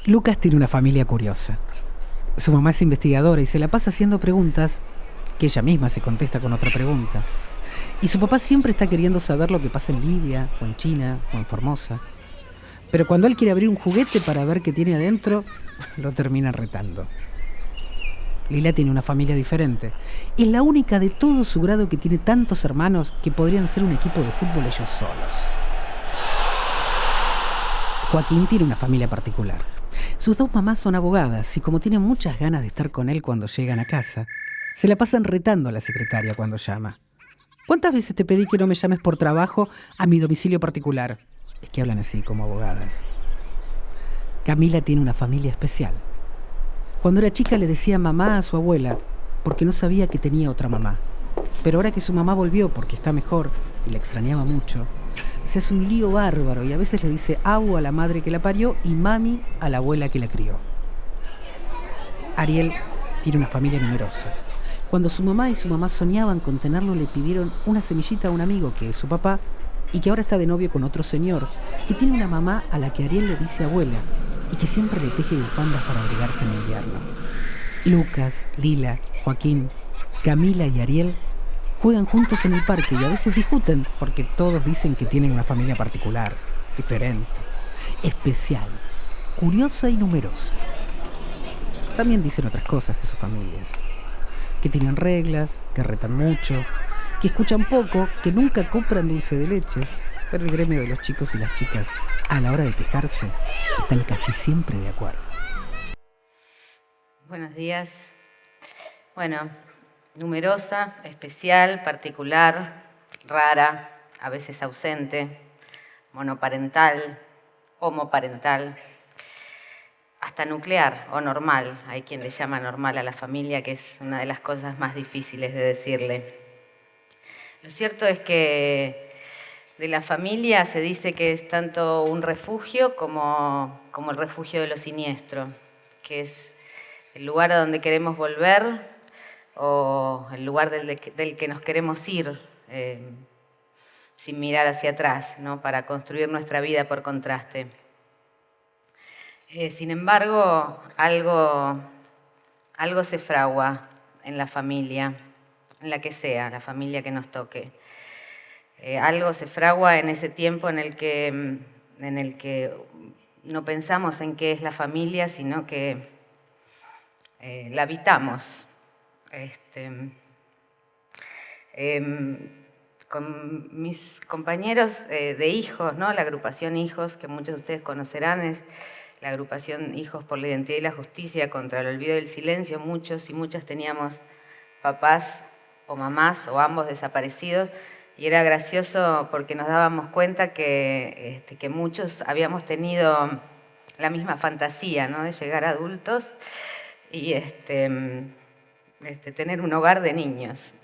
Lucas tiene una familia curiosa. Su mamá es investigadora y se la pasa haciendo preguntas que ella misma se contesta con otra pregunta. Y su papá siempre está queriendo saber lo que pasa en Libia, o en China, o en Formosa. Pero cuando él quiere abrir un juguete para ver qué tiene adentro, lo termina retando. Lila tiene una familia diferente. Es la única de todo su grado que tiene tantos hermanos que podrían ser un equipo de fútbol ellos solos. Joaquín tiene una familia particular. Sus dos mamás son abogadas y como tienen muchas ganas de estar con él cuando llegan a casa, se la pasan retando a la secretaria cuando llama. ¿Cuántas veces te pedí que no me llames por trabajo a mi domicilio particular? Es que hablan así como abogadas. Camila tiene una familia especial. Cuando era chica le decía mamá a su abuela porque no sabía que tenía otra mamá. Pero ahora que su mamá volvió porque está mejor y la extrañaba mucho, se hace un lío bárbaro y a veces le dice Abu a la madre que la parió y mami a la abuela que la crió. Ariel tiene una familia numerosa. Cuando su mamá y su mamá soñaban con tenerlo, le pidieron una semillita a un amigo que es su papá y que ahora está de novio con otro señor que tiene una mamá a la que Ariel le dice abuela y que siempre le teje bufandas para abrigarse en invierno. Lucas, Lila, Joaquín, Camila y Ariel juegan juntos en el parque y a veces discuten porque todos dicen que tienen una familia particular, diferente, especial, curiosa y numerosa. También dicen otras cosas de sus familias, que tienen reglas, que retan mucho, que escuchan poco, que nunca compran dulce de leche, pero el gremio de los chicos y las chicas, a la hora de quejarse, están casi siempre de acuerdo. Buenos días. Bueno, numerosa, especial, particular, rara, a veces ausente, monoparental, homoparental, hasta nuclear o normal. Hay quien le llama normal a la familia, que es una de las cosas más difíciles de decirle. Lo cierto es que de la familia se dice que es tanto un refugio como el refugio de lo siniestro, que es el lugar a donde queremos volver o el lugar del que nos queremos ir sin mirar hacia atrás, ¿no? Para construir nuestra vida por contraste. Sin embargo, algo se fragua en la familia, en la que sea, la familia que nos toque. Algo se fragua en ese tiempo en el que no pensamos en qué es la familia, sino que la habitamos. Con mis compañeros de hijos, ¿no? La agrupación Hijos, que muchos de ustedes conocerán, es la agrupación Hijos por la Identidad y la Justicia contra el Olvido y el Silencio. Muchos y muchas teníamos papás o mamás o ambos desaparecidos y era gracioso porque nos dábamos cuenta que muchos habíamos tenido la misma fantasía, ¿no? De llegar a adultos y tener un hogar de niños,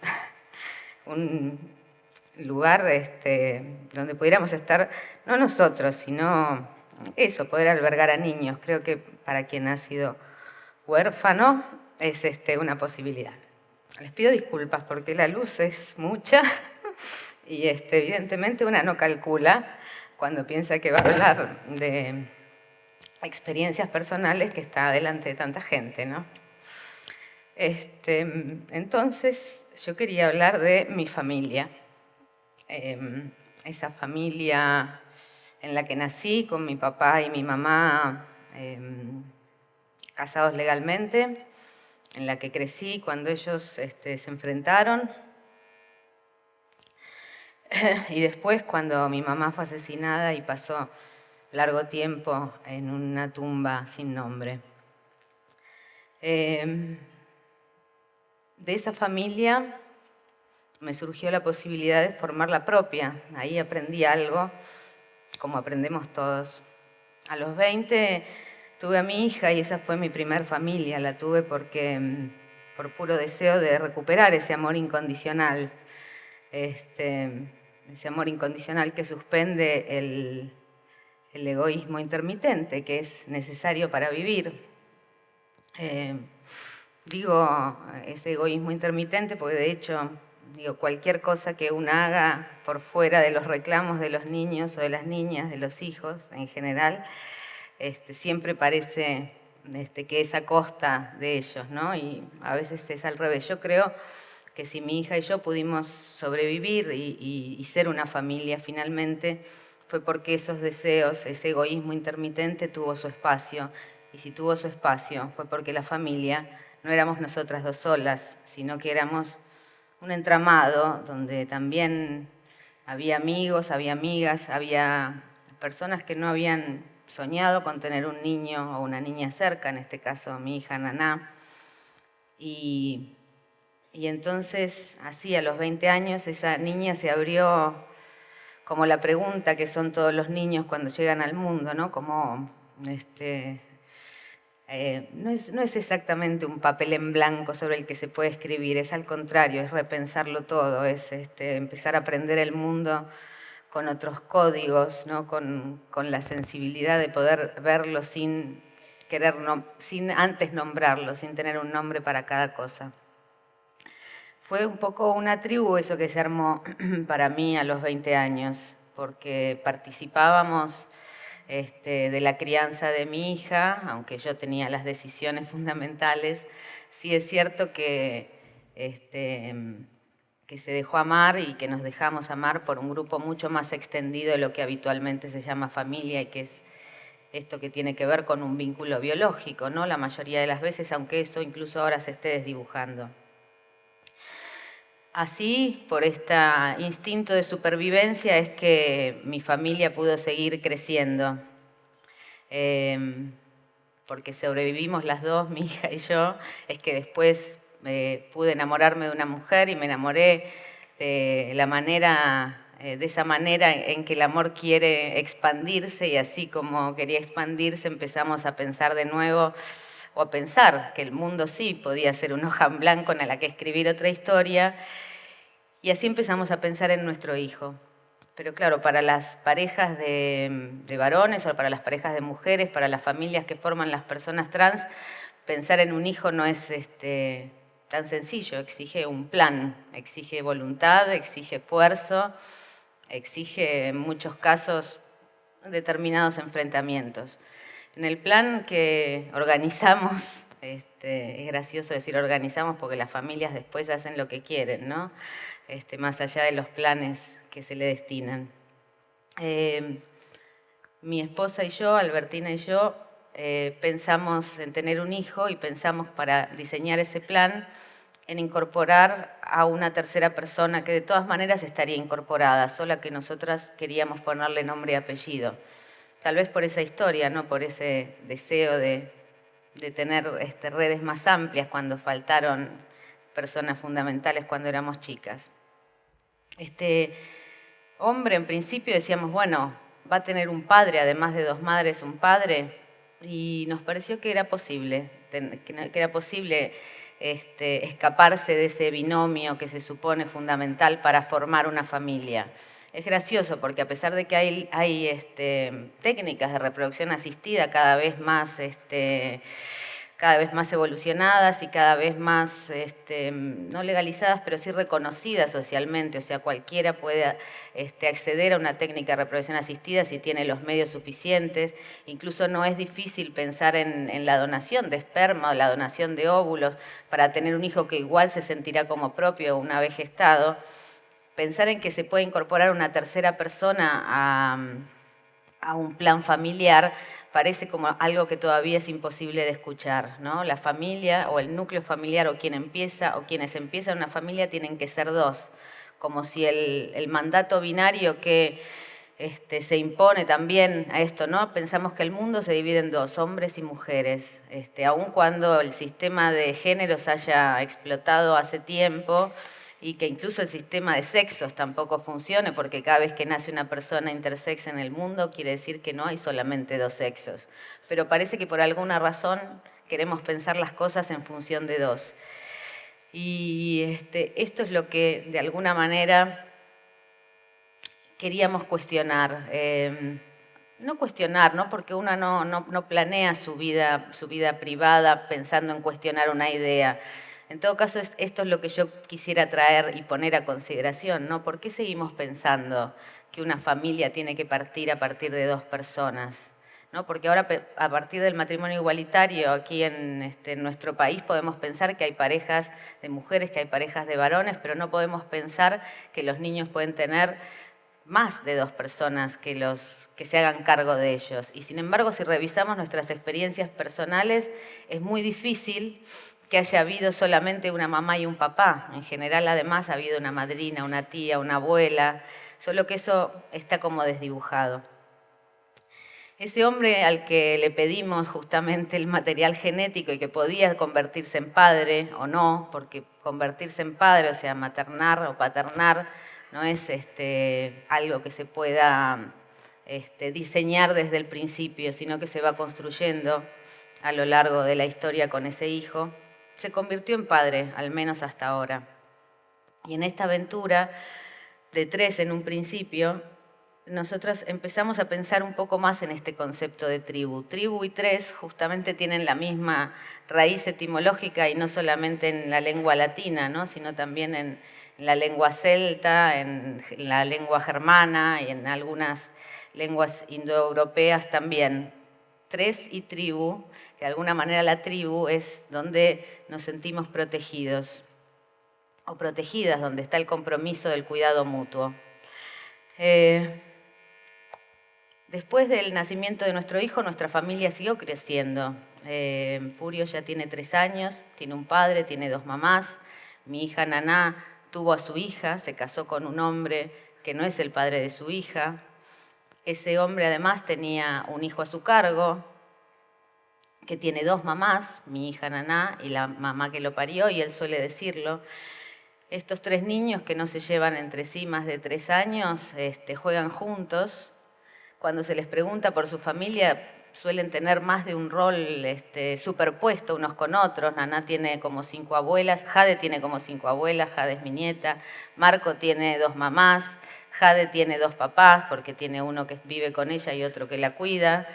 un lugar donde pudiéramos estar, no nosotros, sino eso, poder albergar a niños. Creo que para quien ha sido huérfano es una posibilidad. Les pido disculpas porque la luz es mucha y evidentemente una no calcula cuando piensa que va a hablar de experiencias personales que está delante de tanta gente, ¿no? Entonces, yo quería hablar de mi familia. Esa familia en la que nací con mi papá y mi mamá casados legalmente, en la que crecí cuando ellos se enfrentaron y después cuando mi mamá fue asesinada y pasó largo tiempo en una tumba sin nombre. De esa familia me surgió la posibilidad de formar la propia. Ahí aprendí algo, como aprendemos todos. A los 20 tuve a mi hija y esa fue mi primer familia. La tuve porque, por puro deseo de recuperar ese amor incondicional. Ese amor incondicional que suspende el egoísmo intermitente, que es necesario para vivir. Digo ese egoísmo intermitente porque de hecho cualquier cosa que uno haga por fuera de los reclamos de los niños o de las niñas, de los hijos en general, siempre parece que es a costa de ellos, ¿no? Y a veces es al revés. Yo creo que si mi hija y yo pudimos sobrevivir y ser una familia finalmente, fue porque esos deseos, ese egoísmo intermitente tuvo su espacio. Y si tuvo su espacio, fue porque la familia no éramos nosotras dos solas, sino que éramos un entramado donde también había amigos, había amigas, había personas que no habían soñado con tener un niño o una niña cerca, en este caso mi hija Naná. Y entonces, así a los 20 años, esa niña se abrió como la pregunta que son todos los niños cuando llegan al mundo, ¿no? Como, no es exactamente un papel en blanco sobre el que se puede escribir, es al contrario, es repensarlo todo, es empezar a aprender el mundo con otros códigos, ¿no? Con la sensibilidad de poder verlo sin antes nombrarlo, sin tener un nombre para cada cosa. Fue un poco una tribu eso que se armó para mí a los 20 años, porque participábamos de la crianza de mi hija, aunque yo tenía las decisiones fundamentales. Sí es cierto que se dejó amar y que nos dejamos amar por un grupo mucho más extendido de lo que habitualmente se llama familia y que es esto que tiene que ver con un vínculo biológico, ¿no? La mayoría de las veces, aunque eso incluso ahora se esté desdibujando. Así, por este instinto de supervivencia, es que mi familia pudo seguir creciendo. Porque sobrevivimos las dos, mi hija y yo, es que después pude enamorarme de una mujer y me enamoré de esa manera en que el amor quiere expandirse, y así como quería expandirse empezamos a pensar de nuevo, o a pensar que el mundo sí podía ser una hoja en blanco en la que escribir otra historia, y así empezamos a pensar en nuestro hijo. Pero claro, para las parejas de varones o para las parejas de mujeres, para las familias que forman las personas trans, pensar en un hijo no es tan sencillo, exige un plan, exige voluntad, exige esfuerzo, exige en muchos casos determinados enfrentamientos. En el plan que organizamos, es gracioso decir organizamos porque las familias después hacen lo que quieren, ¿no? Más allá de los planes que se le destinan. Mi esposa y yo, Albertina y yo, pensamos en tener un hijo y pensamos para diseñar ese plan en incorporar a una tercera persona que de todas maneras estaría incorporada, sola que nosotras queríamos ponerle nombre y apellido. Tal vez por esa historia, no por ese deseo de tener redes más amplias cuando faltaron personas fundamentales cuando éramos chicas. Este hombre, en principio decíamos, bueno, va a tener un padre, además de dos madres, un padre, y nos pareció que era posible, escaparse de ese binomio que se supone fundamental para formar una familia. Es gracioso porque a pesar de que hay técnicas de reproducción asistida cada vez más evolucionadas y cada vez más, no legalizadas, pero sí reconocidas socialmente. O sea, cualquiera puede acceder a una técnica de reproducción asistida si tiene los medios suficientes. Incluso no es difícil pensar en la donación de esperma o la donación de óvulos para tener un hijo que igual se sentirá como propio una vez gestado. Pensar en que se puede incorporar una tercera persona a un plan familiar parece como algo que todavía es imposible de escuchar, ¿no? La familia o el núcleo familiar o quienes empiezan una familia tienen que ser dos, como si el mandato binario que se impone también a esto, ¿no? Pensamos que el mundo se divide en dos, hombres y mujeres, aun cuando el sistema de géneros haya explotado hace tiempo y que incluso el sistema de sexos tampoco funcione, porque cada vez que nace una persona intersex en el mundo quiere decir que no hay solamente dos sexos. Pero parece que por alguna razón queremos pensar las cosas en función de dos. Y esto es lo que de alguna manera queríamos cuestionar. No cuestionar, ¿no? Porque uno no planea su vida privada pensando en cuestionar una idea. En todo caso, esto es lo que yo quisiera traer y poner a consideración, ¿no? ¿Por qué seguimos pensando que una familia tiene que partir a partir de dos personas? ¿no? Porque ahora, a partir del matrimonio igualitario, aquí en nuestro país podemos pensar que hay parejas de mujeres, que hay parejas de varones, pero no podemos pensar que los niños pueden tener más de 2 personas que se hagan cargo de ellos. Y sin embargo, si revisamos nuestras experiencias personales, es muy difícil que haya habido solamente una mamá y un papá. En general, además, ha habido una madrina, una tía, una abuela, solo que eso está como desdibujado. Ese hombre al que le pedimos justamente el material genético y que podía convertirse en padre o no, porque convertirse en padre, o sea, maternar o paternar, no es algo que se pueda diseñar desde el principio, sino que se va construyendo a lo largo de la historia con ese hijo. Se convirtió en padre, al menos hasta ahora. Y en esta aventura de 3 en un principio, nosotros empezamos a pensar un poco más en este concepto de tribu. Tribu y 3 justamente tienen la misma raíz etimológica y no solamente en la lengua latina, ¿no? Sino también en la lengua celta, en la lengua germana y en algunas lenguas indoeuropeas también. 3 y tribu, que de alguna manera la tribu es donde nos sentimos protegidos o protegidas, donde está el compromiso del cuidado mutuo. Después del nacimiento de nuestro hijo, nuestra familia siguió creciendo. Purio ya tiene 3 años, tiene un padre, tiene 2 mamás. Mi hija Naná tuvo a su hija, se casó con un hombre que no es el padre de su hija. Ese hombre además tenía un hijo a su cargo, que tiene 2 mamás, mi hija Naná y la mamá que lo parió, y él suele decirlo. Estos 3 niños que no se llevan entre sí más de 3 años, juegan juntos. Cuando se les pregunta por su familia, suelen tener más de un rol superpuesto unos con otros. Naná tiene como 5 abuelas, Jade tiene como 5 abuelas, Jade es mi nieta, Marco tiene 2 mamás, Jade tiene 2 papás, porque tiene uno que vive con ella y otro que la cuida.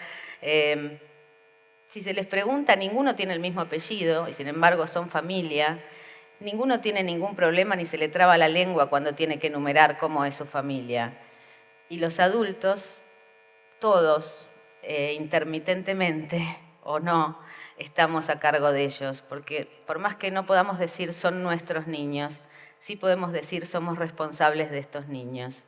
Si se les pregunta, ninguno tiene el mismo apellido, y sin embargo son familia. Ninguno tiene ningún problema ni se le traba la lengua cuando tiene que enumerar cómo es su familia. Y los adultos, todos, intermitentemente o no, estamos a cargo de ellos, porque por más que no podamos decir son nuestros niños, sí podemos decir somos responsables de estos niños.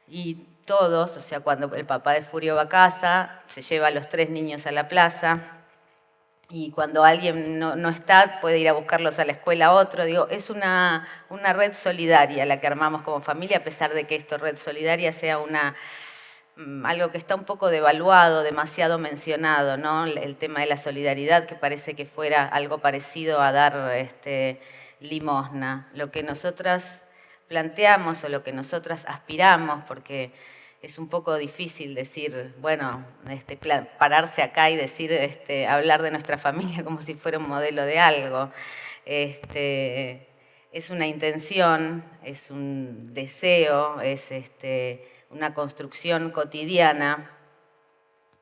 Y todos, o sea, cuando el papá de Furio va a casa, se lleva a los 3 niños a la plaza, y cuando alguien no está, puede ir a buscarlos a la escuela otro. Digo, es una red solidaria la que armamos como familia, a pesar de que esto, red solidaria, sea algo que está un poco devaluado, demasiado mencionado, ¿no? El tema de la solidaridad, que parece que fuera algo parecido a dar limosna. Lo que nosotras planteamos o lo que nosotras aspiramos, porque es un poco difícil decir, bueno, pararse acá y decir, hablar de nuestra familia como si fuera un modelo de algo. Es una intención, es un deseo, es una construcción cotidiana,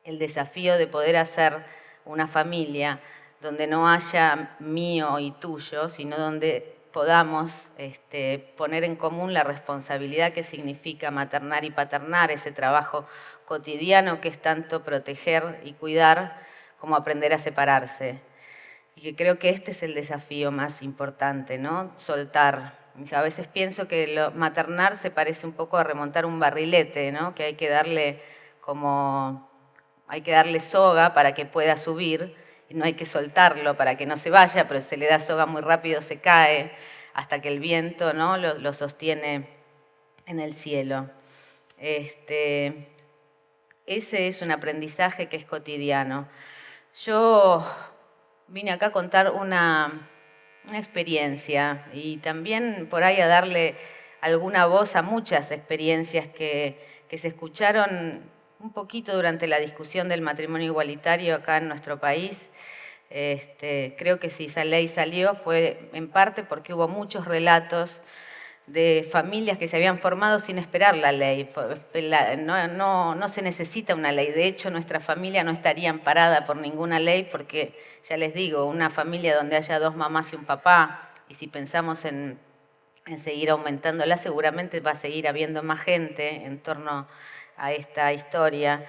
el desafío de poder hacer una familia donde no haya mío y tuyo, sino donde podamos poner en común la responsabilidad que significa maternar y paternar, ese trabajo cotidiano que es tanto proteger y cuidar como aprender a separarse. Y que creo que este es el desafío más importante, ¿no? Soltar. A veces pienso que maternar se parece un poco a remontar un barrilete, ¿no? Que hay que darle soga para que pueda subir, y no hay que soltarlo para que no se vaya, pero si se le da soga muy rápido se cae hasta que el viento, ¿no? lo sostiene en el cielo. Ese es un aprendizaje que es cotidiano. Yo vine acá a contar una experiencia y también por ahí a darle alguna voz a muchas experiencias que se escucharon un poquito durante la discusión del matrimonio igualitario acá en nuestro país. Creo que si esa ley salió fue en parte porque hubo muchos relatos de familias que se habían formado sin esperar la ley. No se necesita una ley. De hecho, nuestra familia no estaría amparada por ninguna ley porque, ya les digo, una familia donde haya 2 mamás y un papá, y si pensamos en seguir aumentándola, seguramente va a seguir habiendo más gente en torno a esta historia.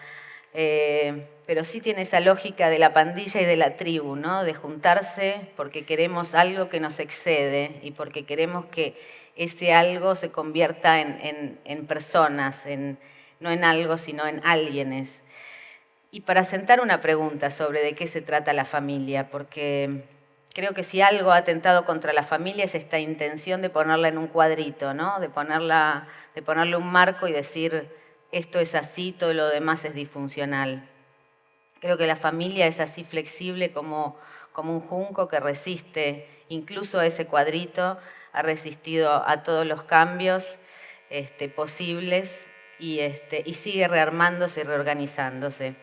Pero pero sí tiene esa lógica de la pandilla y de la tribu, ¿no? De juntarse porque queremos algo que nos excede y porque queremos que ese algo se convierta en personas, no en algo, sino en alguienes. Y para sentar una pregunta sobre de qué se trata la familia, porque creo que si algo ha atentado contra la familia es esta intención de ponerla en un cuadrito, ¿no? De ponerle un marco y decir, esto es así, todo lo demás es disfuncional. Creo que la familia es así flexible como un junco que resiste incluso a ese cuadrito, ha resistido a todos los cambios posibles y sigue rearmándose y reorganizándose.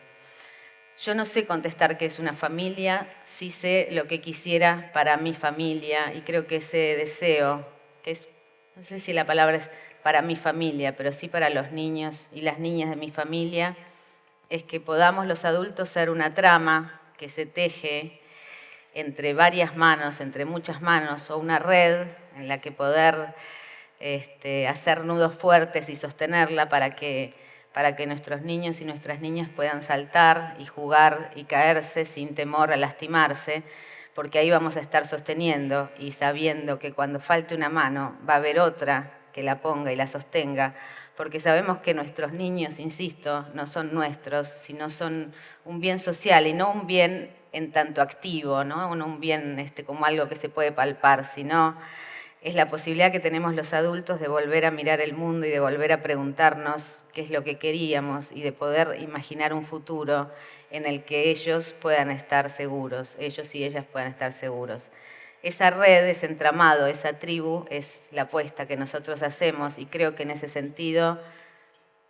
Yo no sé contestar qué es una familia, sí sé lo que quisiera para mi familia y creo que ese deseo, que es, no sé si la palabra es para mi familia, pero sí para los niños y las niñas de mi familia, es que podamos los adultos ser una trama que se teje entre varias manos, entre muchas manos, o una red en la que poder hacer nudos fuertes y sostenerla para que nuestros niños y nuestras niñas puedan saltar y jugar y caerse sin temor a lastimarse, porque ahí vamos a estar sosteniendo y sabiendo que cuando falte una mano va a haber otra que la ponga y la sostenga, porque sabemos que nuestros niños, insisto, no son nuestros, sino son un bien social y no un bien en tanto activo, ¿no? Un bien como algo que se puede palpar, sino es la posibilidad que tenemos los adultos de volver a mirar el mundo y de volver a preguntarnos qué es lo que queríamos y de poder imaginar un futuro en el que ellos puedan estar seguros, ellos y ellas puedan estar seguros. Esa red, ese entramado, esa tribu es la apuesta que nosotros hacemos y creo que en ese sentido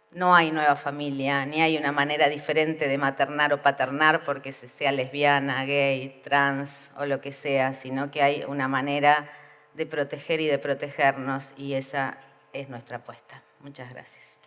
no hay nueva familia, ni hay una manera diferente de maternar o paternar porque sea lesbiana, gay, trans o lo que sea, sino que hay una manera de proteger y de protegernos y esa es nuestra apuesta. Muchas gracias.